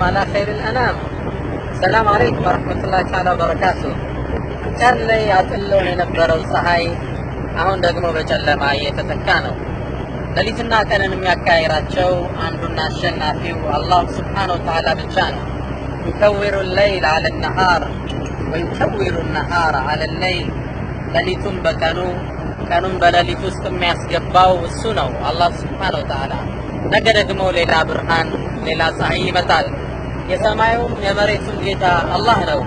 والسلام على خير الأنام. السلام عليكم ورحمة الله تعالى وبركاته. كان لي أطلون ينبرو الصحاي አሁን ደግሞ በጨለማ እየተተካ ነው። ሌሊትና ቀንን የሚያካሂራቸው አንዱና አሸናፊው አላህ ሱብሓነሁ ወተዓላ ብቻ ነው። يكور الليل على النهار ويكور النهار على الليل ሌሊቱን በቀኑ ቀኑን በሌሊት ውስጥ የሚያስገባው እሱ ነው አላህ ሱብሓነሁ ወተዓላ። ነገ ደግሞ ሌላ ብርሃን ሌላ ፀሐይ ይመጣል። የሰማዩም የመሬቱም ጌታ አላህ ነው።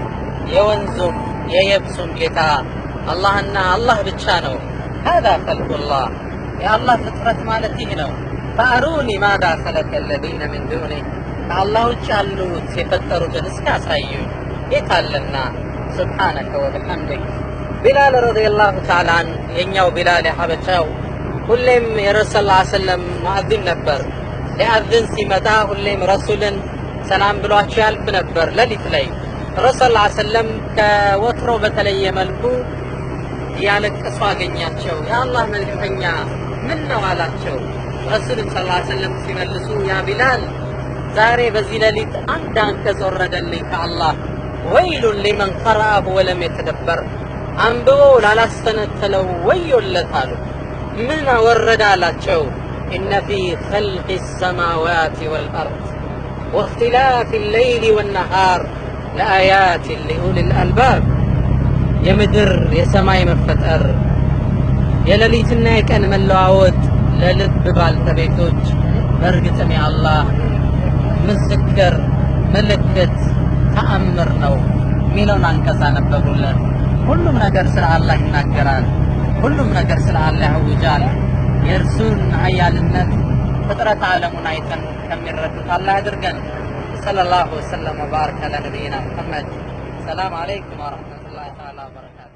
የወንዙም የየብሱም ጌታ አላህና አላህ ብቻ ነው። هذا خلق الله يا الله ፍጥረት ማለት ይህ ነው። فأروني ماذا خلق الذين من دونه ከአላህ ውጭ ያሉት የፈጠሩትን እስካሳዩኝ የታለና سبحانك وبحمدك። ቢላል ረዲየላሁ ተዓላ የኛው ቢላል የሐበሻው ሁሌም የረሱል ሰለላሁ ሙአዚን ነበር። ሊአዝን ሲመጣ ሁሌም ረሱልን ሰላም ብሏቸው ያልፍ ነበር። ሌሊት ላይ ረሱል ሰለላሁ ከወትሮ በተለየ መልኩ ያለቀሱ አገኛቸው። የአላህ መልእክተኛ ምን ነው አላቸው። ረሱል ሰለላሁ ሲመልሱ ያ ቢላል ዛሬ በዚህ ሌሊት አንድ አንቀጽ ወረደልኝ ከአላህ ወይሉን ሊመን ቀረአሁ ወለም የተደበር አንብቦ ላላስተነተለው ወዮለት አሉ። ምን ወረደ አላቸው። ኢነ ፊ ኸልቂ ሰማዋት ወልአርድ ወእኽቲላፊ ሌይሊ ወነሃር ለአያት ሊኡሊ ልአልባብ የምድር የሰማይ መፈጠር የሌሊትና የቀን መለዋወጥ ለልብ ባልተቤቶች በእርግጥም የአላህ ምስክር ምልክት ተአምር ነው ሚለውን አንቀጽ አነበቡለት። ሁሉም ነገር ስለ አላህ ይናገራል። ሁሉም ነገር ስለ አላህ ያውጃል። የእርሱን ኃያልነት ፍጥረት ዓለሙን አይተን ከሚረዱት አላህ ያድርገን። ሰለላሁ ዐለይሂ ወሰለም ወባረከ ዐላ ነቢይና ሙሐመድ። ሰላም አለይኩም ወረሕመቱላሂ ተዓላ ወበረካቱ።